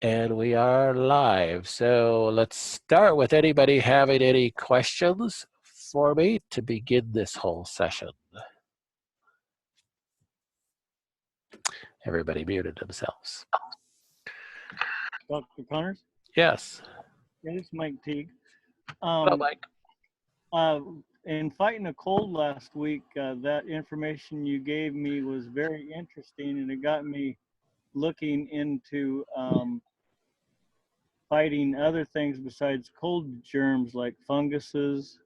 And we are live. So let's start with anybody having any questions for me to begin this whole session. Everybody muted themselves. Dr. Connors? Yes. Yeah, this is Mike Teague. Hello, Mike. In fighting a cold last week, that information you gave me was very interesting, and it got me looking into fighting other things besides cold germs like funguses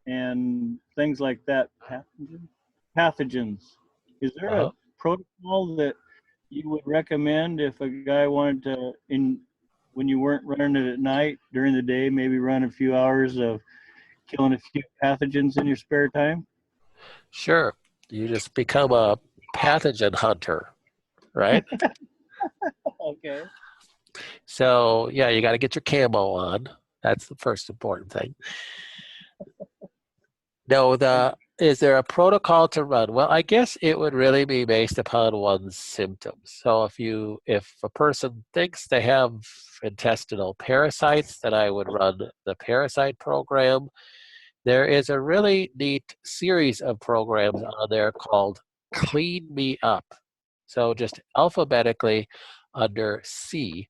and things like that. Pathogens. Is there a protocol that you would recommend if a guy wanted to, when you weren't running it at night, during the day, maybe run a few hours of killing a few pathogens in your spare time? Sure. You just become a pathogen hunter, right? Okay. So yeah, you got to get your camo on. That's the first important thing. No, is there a protocol to run? Well, I guess it would really be based upon one's symptoms. So if a person thinks they have intestinal parasites, then I would run the parasite program. There is a really neat series of programs on there called Clean Me Up. So just alphabetically under C,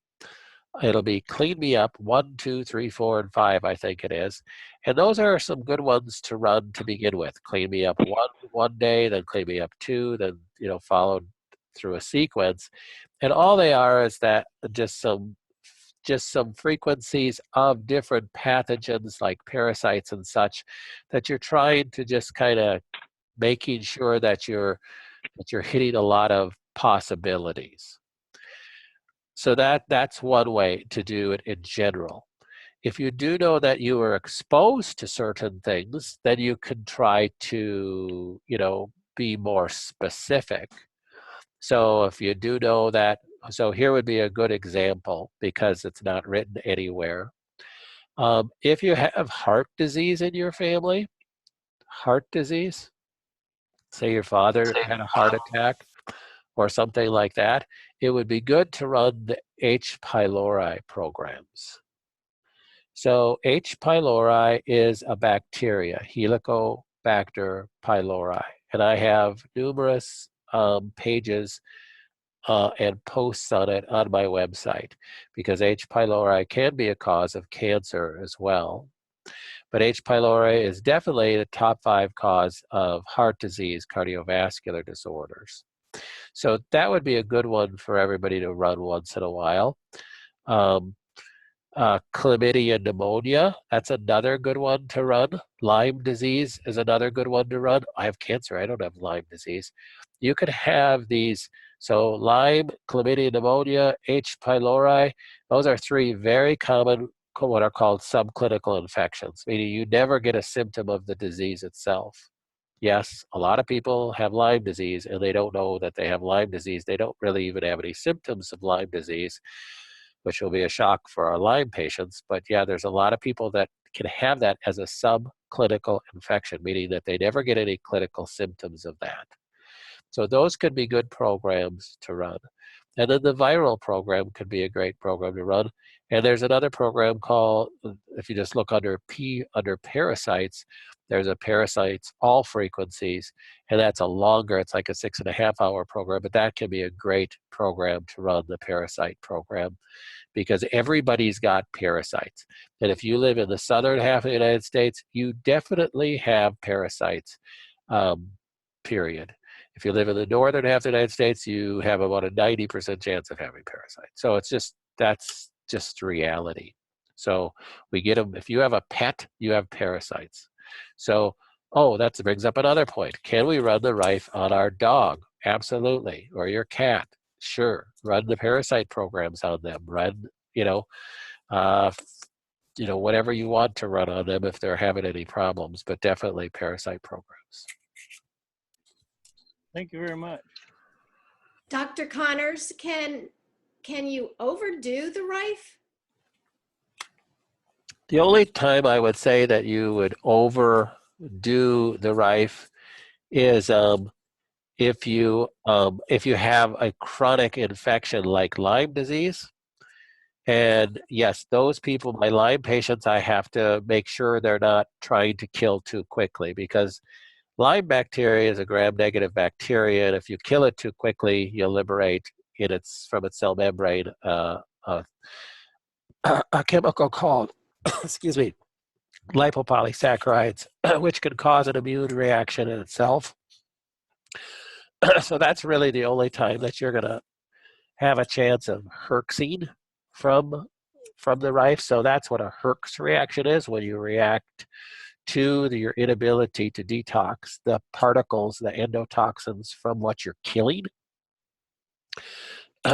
it'll be Clean Me Up 1, 2, 3, 4, and 5, I think it is. And those are some good ones to run to begin with. Clean Me Up one day, then Clean Me Up 2, then followed through a sequence. And all they are is that just some frequencies of different pathogens like parasites and such that you're trying to just kind of making sure that you're hitting a lot of possibilities. So that's one way to do it in general. If you do know that you are exposed to certain things, then you can try to, be more specific. So if you do know that, so here would be a good example because it's not written anywhere. If you have heart disease in your family, heart disease, say your father had a heart attack or something like that, it would be good to run the H. pylori programs. So H. pylori is a bacteria, Helicobacter pylori, and I have numerous pages and posts on it on my website because H. pylori can be a cause of cancer as well. But H. pylori is definitely the top 5 cause of heart disease, cardiovascular disorders. So that would be a good one for everybody to run once in a while. Chlamydia pneumonia, that's another good one to run. Lyme disease is another good one to run. I have cancer, I don't have Lyme disease. You could have these, so Lyme, chlamydia pneumonia, H. pylori, those are 3 very common, what are called subclinical infections, meaning you never get a symptom of the disease itself. Yes, a lot of people have Lyme disease and they don't know that they have Lyme disease. They don't really even have any symptoms of Lyme disease, which will be a shock for our Lyme patients. But yeah, there's a lot of people that can have that as a subclinical infection, meaning that they never get any clinical symptoms of that. So those could be good programs to run. And then the viral program could be a great program to run. And there's another program called, if you just look under under parasites, there's a parasites all frequencies, and that's a longer, it's like a 6.5-hour program, but that can be a great program to run, the parasite program, because everybody's got parasites. And if you live in the southern half of the United States, you definitely have parasites, period. If you live in the northern half of the United States, you have about a 90% chance of having parasites. So that's just reality. So we get them, if you have a pet, you have parasites. So, that brings up another point. Can we run the Rife on our dog? Absolutely. Or your cat? Sure. Run the parasite programs on them. Run, whatever you want to run on them if they're having any problems, but definitely parasite programs. Thank you very much. Dr. Connors, can you overdo the Rife? The only time I would say that you would overdo the Rife is if you have a chronic infection like Lyme disease, And yes, those people, my Lyme patients, I have to make sure they're not trying to kill too quickly, because Lyme bacteria is a gram-negative bacteria, and if you kill it too quickly, you'll liberate from its cell membrane a, a chemical called, excuse me, lipopolysaccharides, which can cause an immune reaction in itself. So that's really the only time that you're going to have a chance of herxing from the Rife. So that's what a herx reaction is, when you react to your inability to detox the particles, the endotoxins from what you're killing.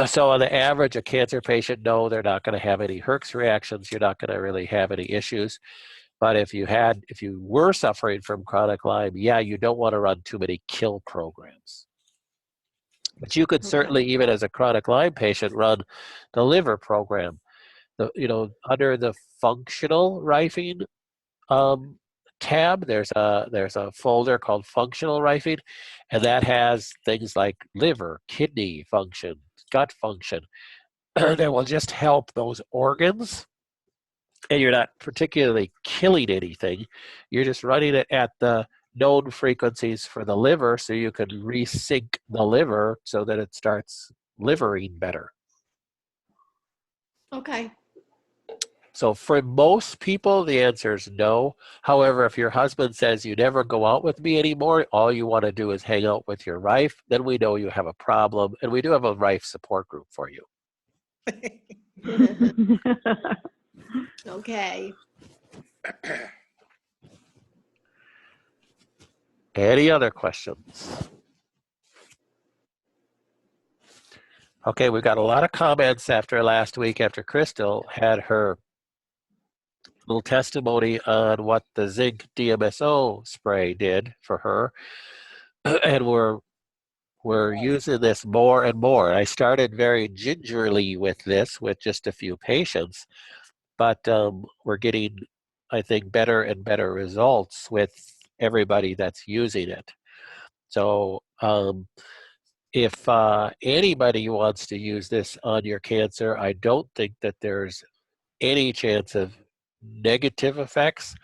So on the average, a cancer patient, no, they're not going to have any herx reactions. You're not going to really have any issues. But if you were suffering from chronic Lyme, yeah, you don't want to run too many kill programs. But you could certainly, even as a chronic Lyme patient, run the liver program. Under the functional rifing tab, there's a folder called functional rifing, and that has things like liver, kidney function, gut function that will just help those organs. And you're not particularly killing anything. You're just running it at the known frequencies for the liver, so you can resync the liver so that it starts livering better. Okay. So for most people, the answer is no. However, if your husband says you never go out with me anymore, all you want to do is hang out with your Rife, then we know you have a problem, and we do have a Rife support group for you. Okay. Any other questions? Okay, we've got a lot of comments after last week, after Crystal had her little testimony on what the Zinc DMSO spray did for her. And we're using this more and more. I started very gingerly with this with just a few patients, but we're getting, I think, better and better results with everybody that's using it. So if anybody wants to use this on your cancer, I don't think that there's any chance of negative effects,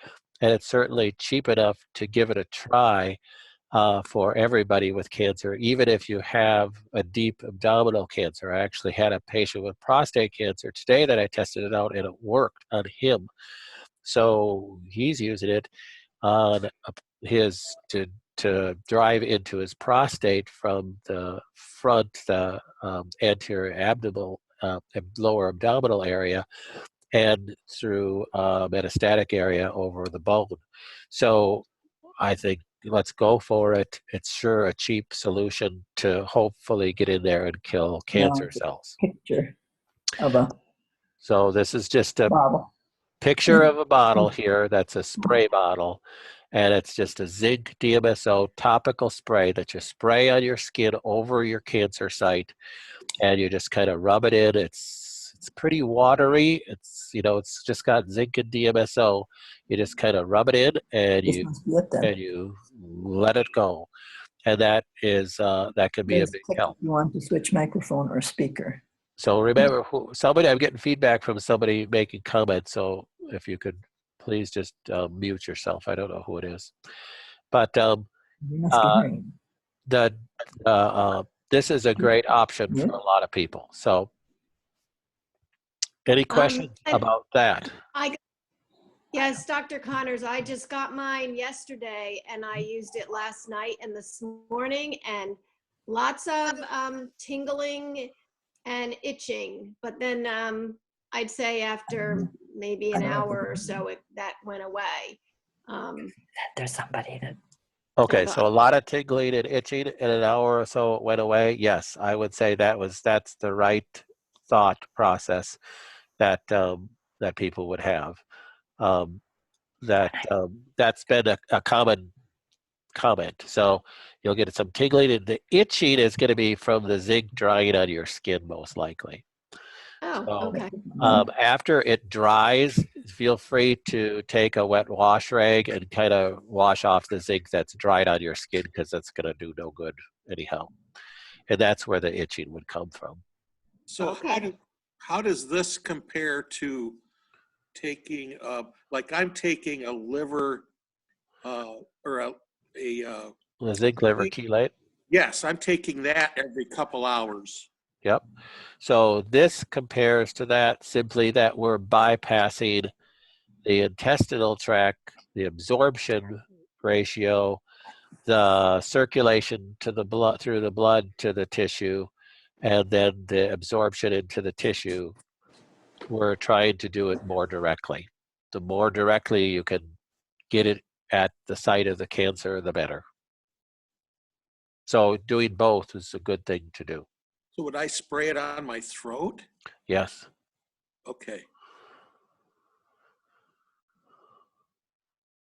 and it's certainly cheap enough to give it a try for everybody with cancer, even if you have a deep abdominal cancer. I actually had a patient with prostate cancer today that I tested it out, and it worked on him. So he's using it on to drive into his prostate from the front, the anterior abdominal, lower abdominal area, and through metastatic area over the bone. So I think let's go for it. It's sure a cheap solution to hopefully get in there and kill cancer cells. Picture of a So this is just a bottle. picture of a bottle here. That's a spray bottle, and it's just a Zinc DMSO topical spray that you spray on your skin over your cancer site, and you just kind of rub it in. It's pretty watery. It's just got zinc and DMSO. You just kind of rub it in, and you let it go, and that could be a big help. You want to switch microphone or speaker. So remember, I'm getting feedback from somebody making comments. So if you could please just mute yourself. I don't know who it is, but this is a great option for a lot of people. So any questions about that? Yes, Dr. Connors, I just got mine yesterday, and I used it last night and this morning, and lots of tingling and itching. But then I'd say after maybe an hour or so, that went away. There's somebody that. Okay, so a lot of tingling and itching in an hour or so it went away. Yes, I would say that's the right thought process that that people would have. That's been a common comment. So you'll get some tingling, and the itching is going to be from the zinc drying on your skin, most likely. Okay. After it dries, feel free to take a wet wash rag and kind of wash off the zinc that's dried on your skin, because that's going to do no good anyhow. And that's where the itching would come from. So how does this compare to taking, like I'm taking a liver or The zinc liver zinc- chelate. yes, I'm taking that every couple hours. Yep. So this compares to that simply that we're bypassing the intestinal tract, the absorption ratio, the circulation to the blood through the blood to the tissue, and then the absorption into the tissue. We're trying to do it more directly. The more directly you can get it at the site of the cancer, the better. So doing both is a good thing to do. So would I spray it on my throat? Yes. Okay.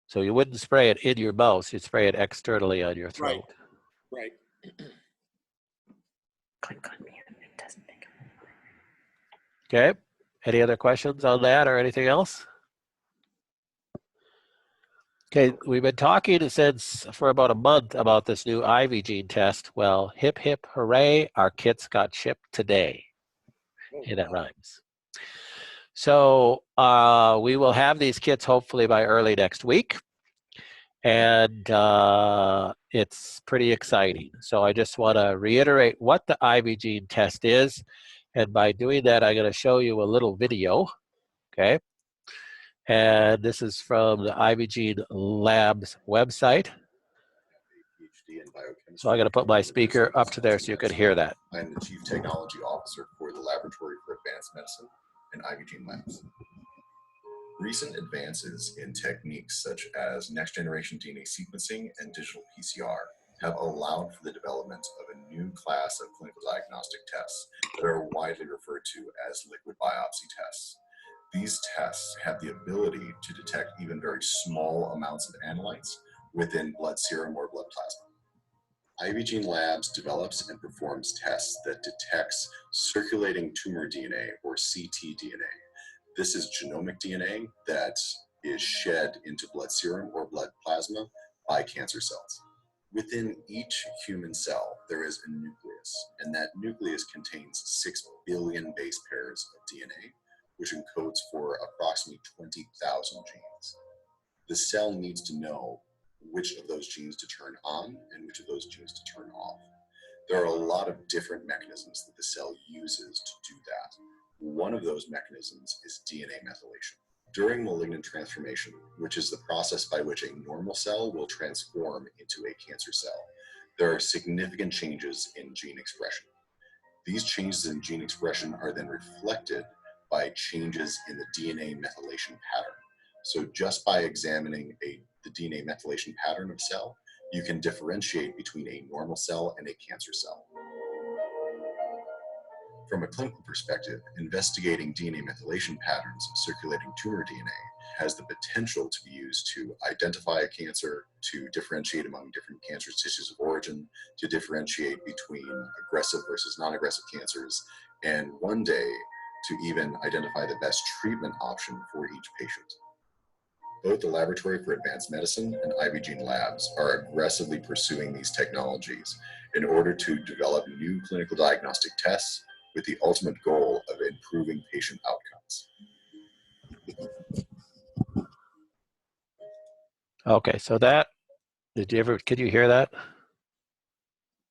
So you wouldn't spray it in your mouth, you'd spray it externally on your throat. Right. Click on mute. It doesn't make it. Okay. Any other questions on that or anything else? Okay, we've been talking since for about a month about this new IvyGene test. Well, hip hip hooray, our kits got shipped today. Hey, that rhymes. So we will have these kits hopefully by early next week. And it's pretty exciting. So I just want to reiterate what the IvyGene test is. And by doing that, I'm going to show you a little video, okay? And this is from the IvyGene Labs website. So I'm going to put my speaker up to there so you can hear that. I'm the Chief Technology Officer for the Laboratory for Advanced Medicine and IvyGene Labs. Recent advances in techniques such as next-generation DNA sequencing and digital PCR have allowed for the development of a new class of clinical diagnostic tests that are widely referred to as liquid biopsy tests. These tests have the ability to detect even very small amounts of analytes within blood serum or blood plasma. IvyGene Labs develops and performs tests that detects circulating tumor DNA or ctDNA. This is genomic DNA that is shed into blood serum or blood plasma by cancer cells. Within each human cell, there is a nucleus, and that nucleus contains 6 billion base pairs of DNA, which encodes for approximately 20,000 genes. The cell needs to know which of those genes to turn on and which of those genes to turn off. There are a lot of different mechanisms that the cell uses to do that. One of those mechanisms is DNA methylation. During malignant transformation, which is the process by which a normal cell will transform into a cancer cell, there are significant changes in gene expression. These changes in gene expression are then reflected by changes in the DNA methylation pattern. So just by examining the DNA methylation pattern of a cell, you can differentiate between a normal cell and a cancer cell. From a clinical perspective, investigating DNA methylation patterns of circulating tumor DNA has the potential to be used to identify a cancer, to differentiate among different cancer tissues of origin, to differentiate between aggressive versus non-aggressive cancers, and one day to even identify the best treatment option for each patient. Both the Laboratory for Advanced Medicine and IvyGene Labs are aggressively pursuing these technologies in order to develop new clinical diagnostic tests with the ultimate goal of improving patient outcomes. Okay, so that, could you hear that?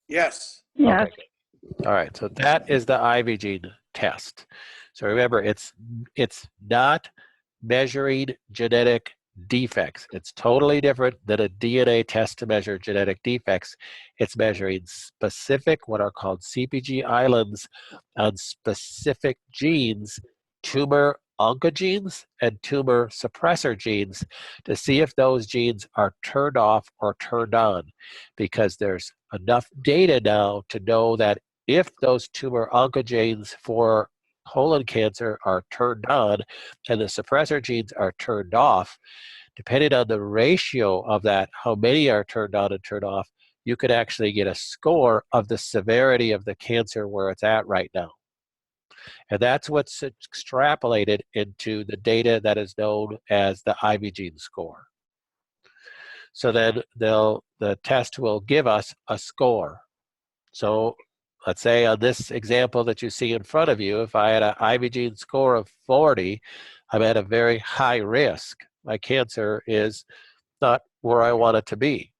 Yes. Yes. Okay. All right, so that is the IvyGene test. So remember, it's not measuring genetic defects. It's totally different than a DNA test to measure genetic defects. It's measuring specific, what are called CpG islands on specific genes, tumor oncogenes and tumor suppressor genes, to see if those genes are turned off or turned on, because there's enough data now to know that if those tumor oncogenes for colon cancer are turned on and the suppressor genes are turned off, depending on the ratio of that, how many are turned on and turned off, you could actually get a score of the severity of the cancer where it's at right now. And that's what's extrapolated into the data that is known as the IvyGene score. So then the test will give us a score. So let's say on this example that you see in front of you, if I had an IvyGene score of 40, I'm at a very high risk. My cancer is not where I want it to be.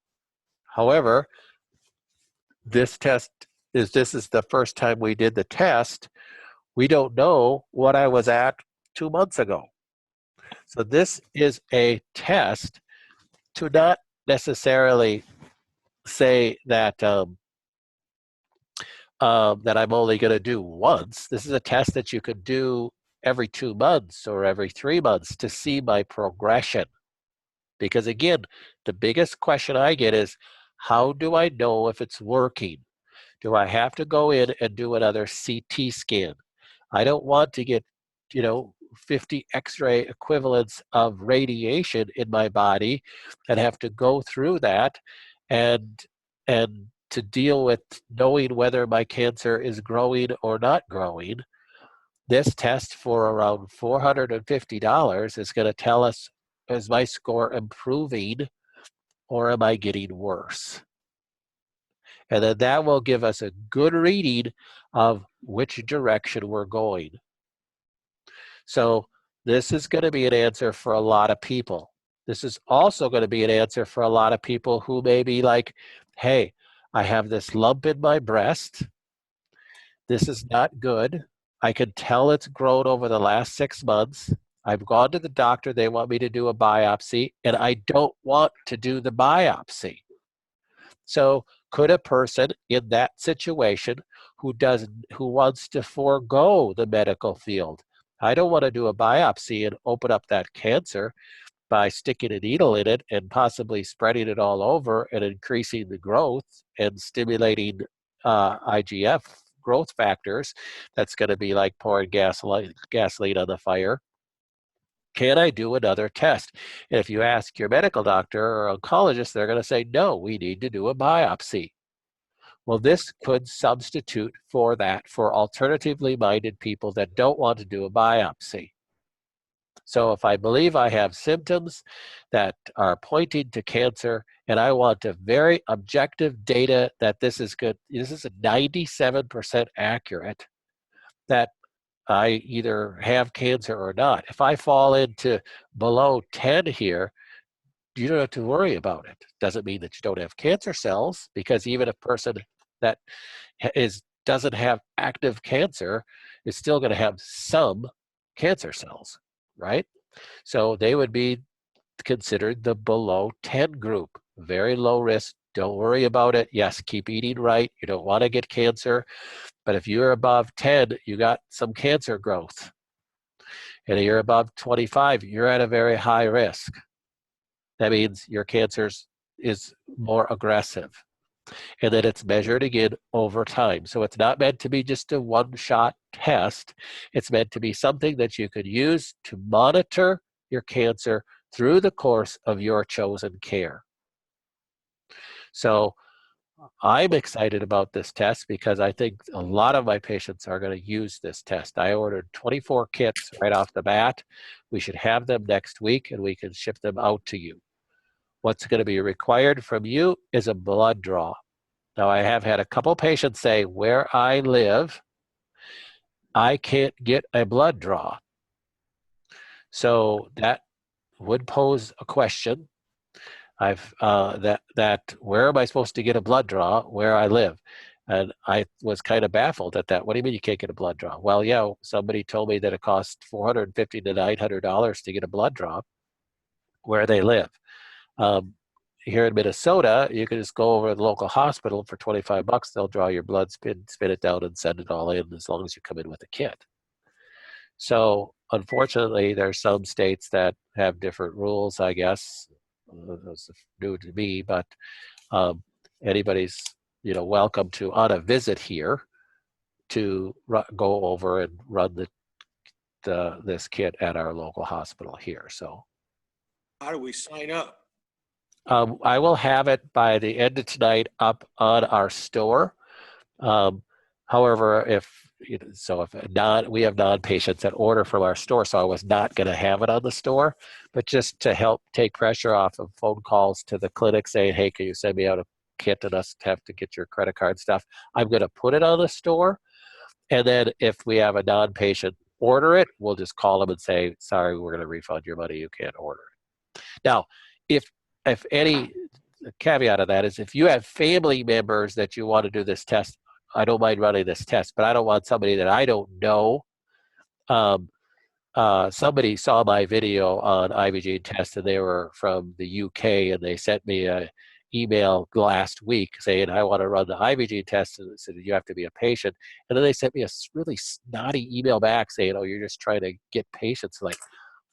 However, this is the first time we did the test. We don't know what I was at 2 months ago. So this is a test to not necessarily say that that I'm only going to do once. This is a test that you could do every 2 months or every 3 months to see my progression. Because again, the biggest question I get is, how do I know if it's working? Do I have to go in and do another CT scan? I don't want to get, 50 X-ray equivalents of radiation in my body and have to go through that and to deal with knowing whether my cancer is growing or not growing. This test for around $450 is going to tell us, is my score improving or am I getting worse? And then that will give us a good reading of which direction we're going. So this is going to be an answer for a lot of people. This is also going to be an answer for a lot of people who may be like, hey, I have this lump in my breast. This is not good. I can tell it's grown over the last 6 months. I've gone to the doctor. They want me to do a biopsy, and I don't want to do the biopsy. So could a person in that situation who wants to forego the medical field, I don't want to do a biopsy and open up that cancer by sticking a needle in it and possibly spreading it all over and increasing the growth and stimulating IGF growth factors, that's going to be like pouring gasoline on the fire. Can I do another test? And if you ask your medical doctor or oncologist, they're going to say, no, we need to do a biopsy. Well, this could substitute for that for alternatively minded people that don't want to do a biopsy. So if I believe I have symptoms that are pointing to cancer and I want a very objective data that this is good, this is a 97% accurate, that I either have cancer or not. If I fall into below 10 here, you don't have to worry about it. Doesn't mean that you don't have cancer cells, because even a person that doesn't have active cancer is still going to have some cancer cells, right? So they would be considered the below 10 group, very low risk. Don't worry about it. Yes, keep eating right. You don't want to get cancer. But if you're above 10, you got some cancer growth. And if you're above 25, you're at a very high risk. That means your cancer is more aggressive. And then it's measured again over time. So it's not meant to be just a one-shot test. It's meant to be something that you could use to monitor your cancer through the course of your chosen care. So I'm excited about this test because I think a lot of my patients are going to use this test. I ordered 24 kits right off the bat. We should have them next week and we can ship them out to you. What's going to be required from you is a blood draw. Now, I have had a couple patients say, where I live, I can't get a blood draw. So that would pose a question. That where am I supposed to get a blood draw where I live? And I was kind of baffled at that. What do you mean you can't get a blood draw? Well, yeah, somebody told me that it costs $450 to $900 to get a blood draw where they live. Here in Minnesota, you can just go over to the local hospital for $25. They'll draw your blood, spin it down, and send it all in as long as you come in with a kit. So unfortunately, there's some states that have different rules, I guess. That's new to me, but anybody's welcome to on a visit here to go over and run this kit at our local hospital here. So how do we sign up? I will have it by the end of tonight up on our store. However, if we have non-patients that order from our store, so I was not going to have it on the store, but just to help take pressure off of phone calls to the clinic saying, hey, can you send me out a kit and us have to get your credit card stuff. I'm going to put it on the store. And then if we have a non-patient order it, we'll just call them and say, sorry, we're going to refund your money. You can't order it. Now, if any caveat of that is if you have family members that you want to do this test, I don't mind running this test, but I don't want somebody that I don't know. Somebody saw my video on IvyGene test and they were from the UK and they sent me an email last week saying, I want to run the IvyGene test, and said, you have to be a patient. And then they sent me a really snotty email back saying, oh, you're just trying to get patients, like,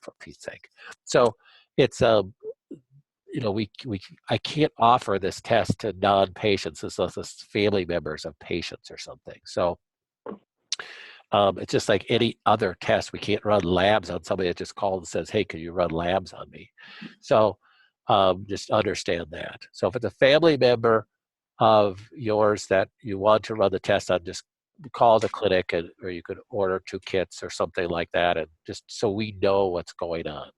for Pete's sake. So it's, you know, I can't offer this test to non-patients unless it's family members of patients or something. So it's just like any other test. We can't run labs on somebody that just called and says, hey, can you run labs on me? So just understand that. So if it's a family member of yours that you want to run the test on, just call the clinic, or you could order 2 kits or something like that, and just so we know what's going on.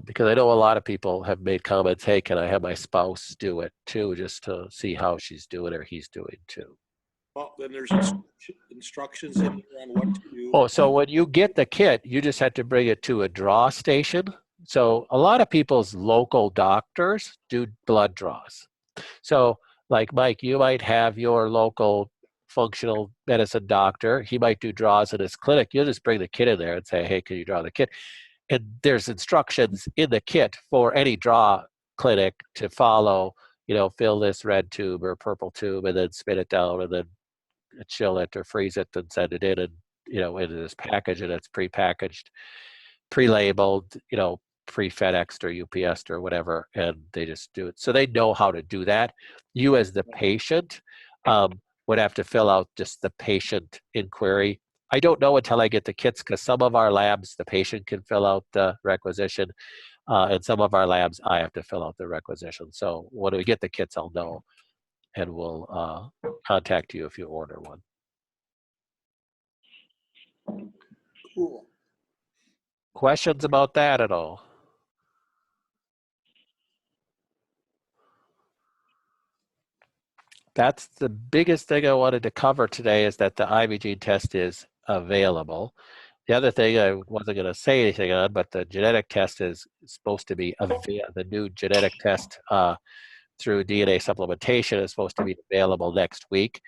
Because I know a lot of people have made comments, hey, can I have my spouse do it too, just to see how she's doing or he's doing too. Well, then there's instructions in there on what to do. Oh, so when you get the kit, you just have to bring it to a draw station. So a lot of people's local doctors do blood draws. So like Mike, you might have your local functional medicine doctor. He might do draws in his clinic. You'll just bring the kit in there and say, hey, can you draw the kit? And there's instructions in the kit for any draw clinic to follow, you know, fill this red tube or purple tube and then spin it down and then chill it or freeze it and send it in, and, you know, into this package, and it's pre-packaged, pre-labeled, you know, pre-FedExed or UPS'd or whatever, and they just do it. So they know how to do that. You as the patient would have to fill out just the patient inquiry. I don't know until I get the kits, because some of our labs, the patient can fill out the requisition, and some of our labs, I have to fill out the requisition. So when we get the kits, I'll know, and we'll contact you if you order one. Cool. Questions about that at all? That's the biggest thing I wanted to cover today, is that the IvyGene test is available. The other thing I wasn't going to say anything on, but the genetic test is supposed to be, the new genetic test through DNA supplementation is supposed to be available next week.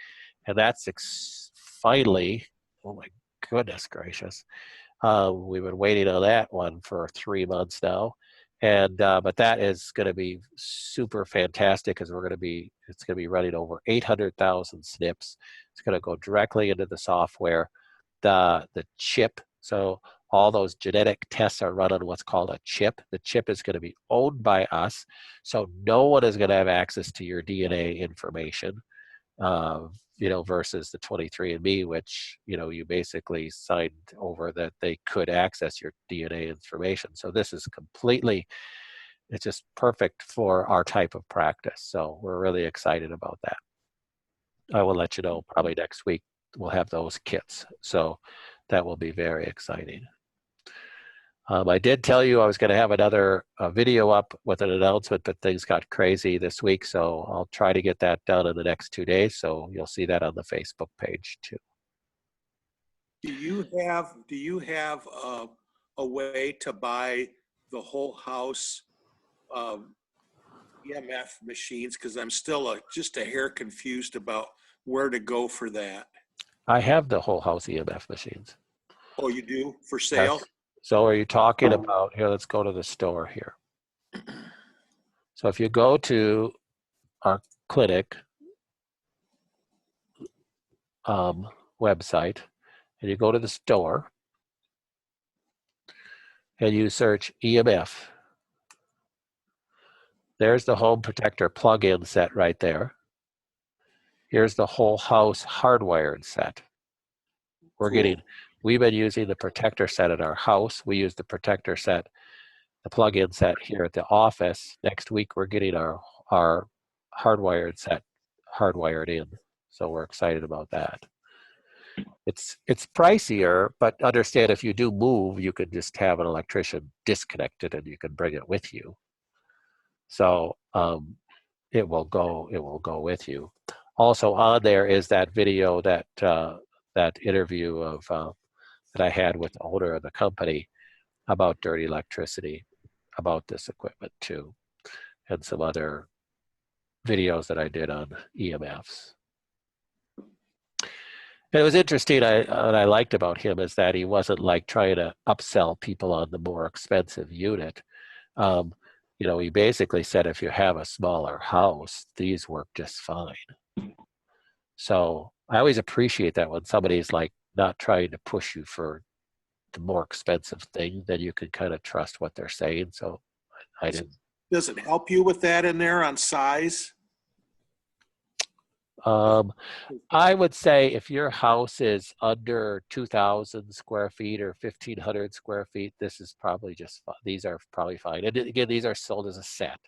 And that's finally, oh my goodness gracious. We've been waiting on that one for 3 months now. And but that is going to be super fantastic, because it's going to be running over 800,000 SNPs. It's going to go directly into the software, the chip. So all those genetic tests are run on what's called a chip. The chip is going to be owned by us, so no one is going to have access to your DNA information. You know, versus the 23andMe, which, you know, you basically signed over that they could access your DNA information. So this is completely, it's just perfect for our type of practice. So we're really excited about that. I will let you know probably next week we'll have those kits. So that will be very exciting. I did tell you I was going to have another video up with an announcement, but things got crazy this week, so I'll try to get that done in the next 2 days. So you'll see that on the Facebook page too. Do you have a way to buy the whole house EMF machines? Because I'm still just a hair confused about where to go for that. I have the whole house EMF machines. Oh, you do? For sale? Yes. So are you talking about, here, let's go to the store here. So if you go to our clinic website and you go to the store and you search EMF, there's the home protector plug-in set right there. Here's the whole house hardwired set. We've been using the protector set at our house. We use the protector set, the plug-in set here at the office. Next week, we're getting our hardwired set hardwired in. So we're excited about that. It's pricier, but understand if you do move, you could just have an electrician disconnect it and you can bring it with you. So it will go with you. Also on there is that video that that interview of that I had with the owner of the company about dirty electricity, about this equipment too, and some other videos that I did on EMFs. And it was interesting. What I liked about him is that he wasn't like trying to upsell people on the more expensive unit. Um, you know, he basically said if you have a smaller house, these work just fine. So I always appreciate that when somebody's like not trying to push you for the more expensive thing, then you can kind of trust what they're saying. So I didn't. Does it help you with that in there on size? I would say if your house is under 2,000 square feet or 1,500 square feet, this is probably just fine. These are probably fine. And again, these are sold as a set.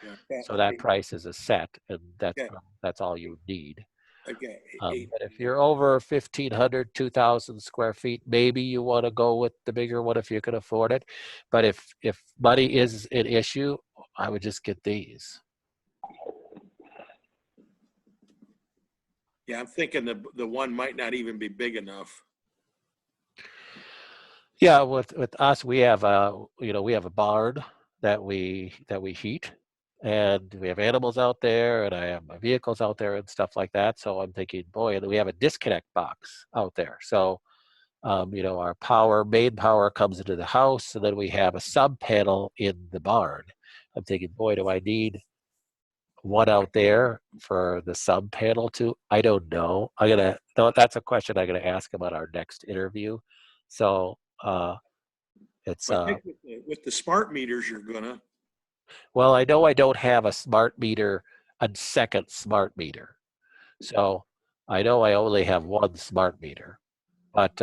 Yeah. So that price is a set, and Okay. that's all you need. Okay. But if you're over 1,500, 2,000 square feet, maybe you want to go with the bigger one if you can afford it. But if money is an issue, I would just get these. Yeah, I'm thinking the one might not even be big enough. Yeah, with us, we have we have a barn that we heat, and we have animals out there, and I have my vehicles out there and stuff like that. So I'm thinking, boy, and we have a disconnect box out there. So our main power comes into the house, and then we have a sub panel in the barn. I'm thinking, boy, do I need one out there for the sub panel too? I don't know. That's a question I'm gonna ask him at our next interview. So it's I think with the smart meters, you're gonna. well, I know I don't have a smart meter, a second smart meter. So I know I only have one smart meter, but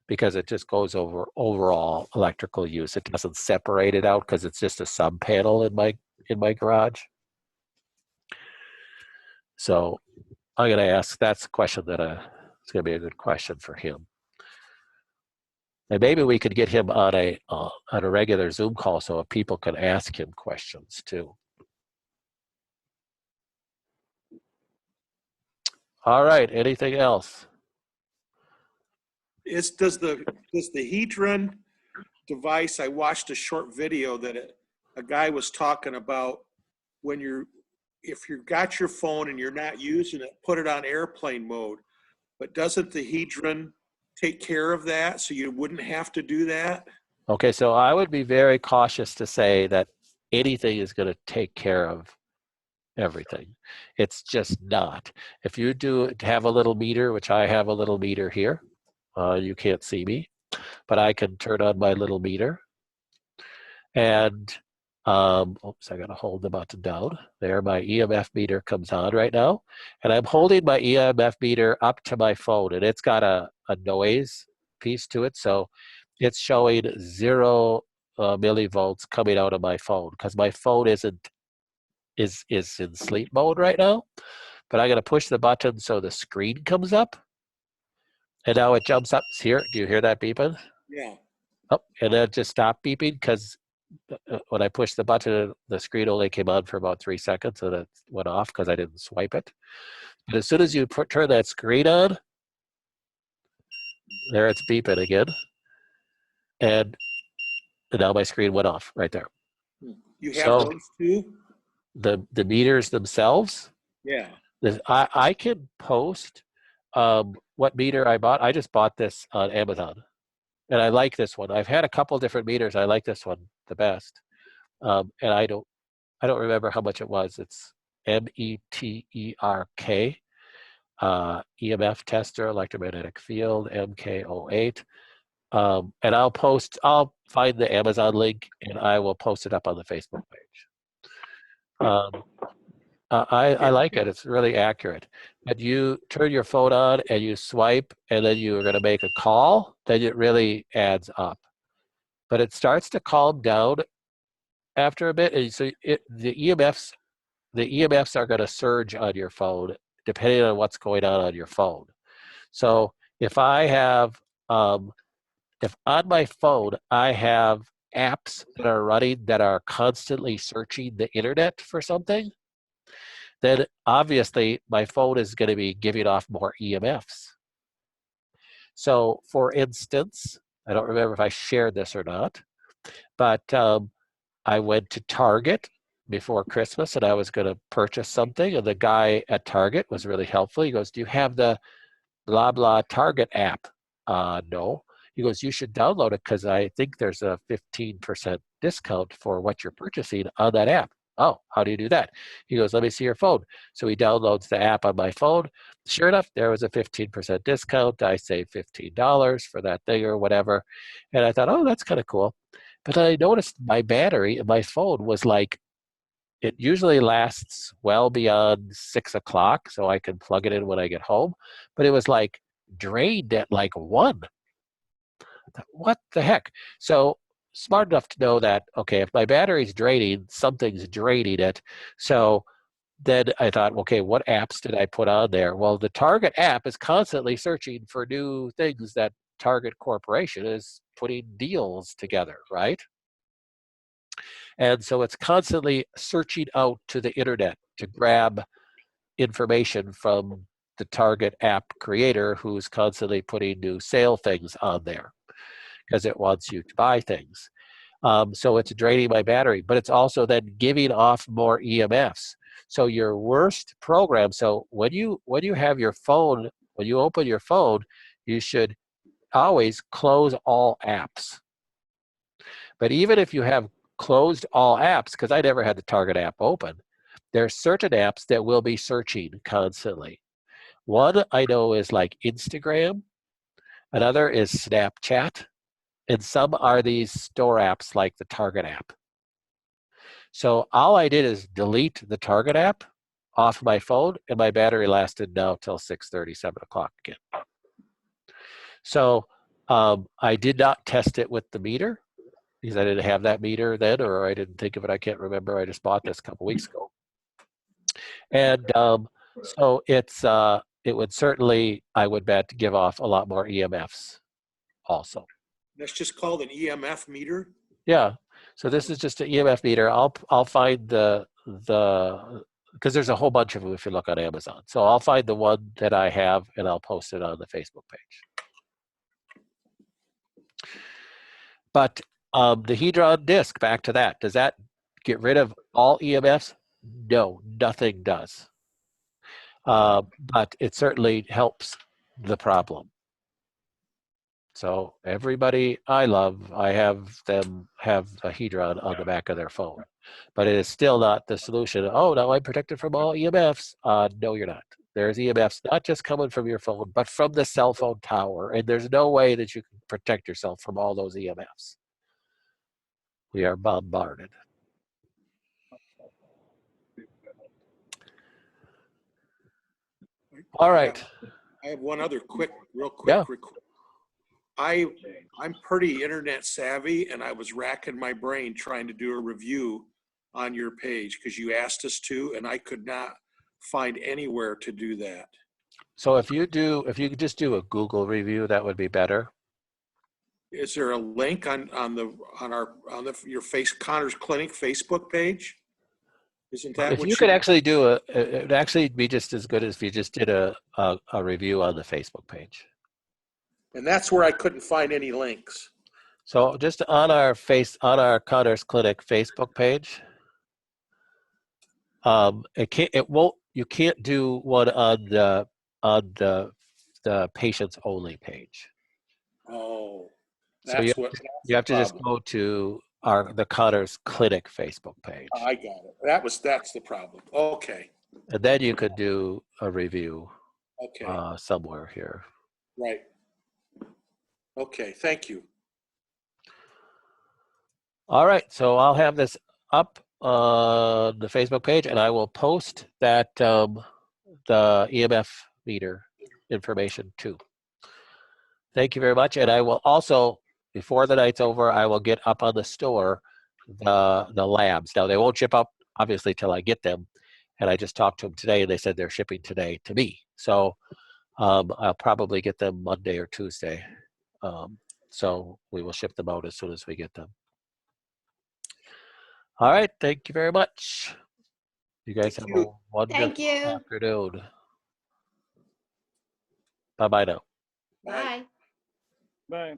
because it just goes over overall electrical use, it doesn't separate it out because it's just a sub panel in my garage. So I'm gonna ask. That's a question that it's gonna be a good question for him. And maybe we could get him on a regular Zoom call so people can ask him questions too. All right. Anything else? Does the heat run device? I watched a short video that a guy was talking about if you've got your phone and you're not using it, put it on airplane mode. But doesn't the Hedron take care of that so you wouldn't have to do that? Okay, so I would be very cautious to say that anything is going to take care of everything. It's just not. If you do have a little meter, which I have a little meter here, you can't see me, but I can turn on my little meter. And, oops, I got to hold the button down. There, my EMF meter comes on right now. And I'm holding my EMF meter up to my phone, and it's got a noise piece to it. So it's showing 0 millivolts coming out of my phone because my phone is in sleep mode right now. But I'm going to push the button so the screen comes up. And now it jumps up here. Do you hear that beeping? Yeah. Oh, and then just stop beeping because when I pushed the button, the screen only came on for about 3 seconds, and it went off because I didn't swipe it. But as soon as you turn that screen on, there it's beeping again, and now my screen went off right there. You have So those too? the meters themselves, Yeah. I can post what meter I bought. I just bought this on Amazon, and I like this one. I've had a couple different meters. I like this one the best, and I don't remember how much it was. It's METERK, EMF tester, electromagnetic field, MK08. And I'll find the Amazon link and I will post it up on the Facebook page. I like it. It's really accurate. But you turn your phone on and you swipe and then you're going to make a call, then it really adds up. But it starts to calm down after a bit. And so the EMFs are going to surge on your phone depending on what's going on your phone. So if if on my phone I have apps that are running that are constantly searching the internet for something, then obviously my phone is going to be giving off more EMFs. So for instance, I don't remember if I shared this or not, but I went to Target before Christmas and I was going to purchase something, and the guy at Target was really helpful. He goes, "Do you have the blah blah Target app?" No. He goes, "You should download it because I think there's a 15% discount for what you're purchasing on that app." "Oh, how do you do that?" He goes, "Let me see your phone." So he downloads the app on my phone. Sure enough, there was a 15% discount. I saved $15 for that thing or whatever. And I thought, oh, that's kind of cool. But then I noticed my battery in my phone was like, it usually lasts well beyond 6 o'clock, so I can plug it in when I get home. But it was like drained at like 1. What the heck? So smart enough to know that, okay, if my battery's draining, something's draining it. So then I thought, okay, what apps did I put on there? Well, the Target app is constantly searching for new things that Target Corporation is putting deals together, right? And so it's constantly searching out to the internet to grab information from the Target app creator who's constantly putting new sale things on there because it wants you to buy things. So it's draining my battery, but it's also then giving off more EMFs. So your worst program, so when you have your phone, when you open your phone, you should always close all apps. But even if you have closed all apps, because I never had the Target app open, there are certain apps that will be searching constantly. One I know is like Instagram, another is Snapchat, and some are these store apps like the Target app. So all I did is delete the Target app off my phone, and my battery lasted now till 6:30, 7 o'clock again. So I did not test it with the meter because I didn't have that meter then, or I didn't think of it. I can't remember. I just bought this a couple weeks ago. And so it would certainly, I would bet, give off a lot more EMFs also. That's just called an EMF meter? Yeah. So this is just an EMF meter. I'll find the because there's a whole bunch of them if you look on Amazon. So I'll find the one that I have and I'll post it on the Facebook page. But the Hedron disc, back to that, does that get rid of all EMFs? No, nothing does. But it certainly helps the problem. So everybody I love, I have them have a Hedron on the back of their phone. But it is still not the solution. Oh, now I'm protected from all EMFs. No, you're not. There's EMFs not just coming from your phone, but from the cell phone tower. And there's no way that you can protect yourself from all those EMFs. We are bombarded. All right. I have one other real quick Yeah. request. I'm pretty internet savvy, and I was racking my brain trying to do a review on your page because you asked us to, and I could not find anywhere to do that. So if you could just do a Google review, that would be better. Is there a link on your Connor's Clinic Facebook page? Isn't that If what you could actually do it would actually be just as good as if you just did a review on the Facebook page. And that's where I couldn't find any links. So just on our Connor's Clinic Facebook page, you can't do one on the patients only page. Oh, So that's you have to just go to the Connor's Clinic Facebook page. I got it. That's the problem. Okay. And then you could do a review Okay. somewhere here. Right. Okay. Thank you. All right. So I'll have this up on the Facebook page, and I will post that the EMF meter information too. Thank you very much. And I will also, before the night's over, I will get up on the store the labs. Now they won't ship up obviously till I get them. And I just talked to them today, and they said they're shipping today to me. So I'll probably get them Monday or Tuesday. So we will ship them out as soon as we get them. All right. Thank you very much. You guys Thank have a you. wonderful Thank you. afternoon. Bye-bye now. Bye. Bye.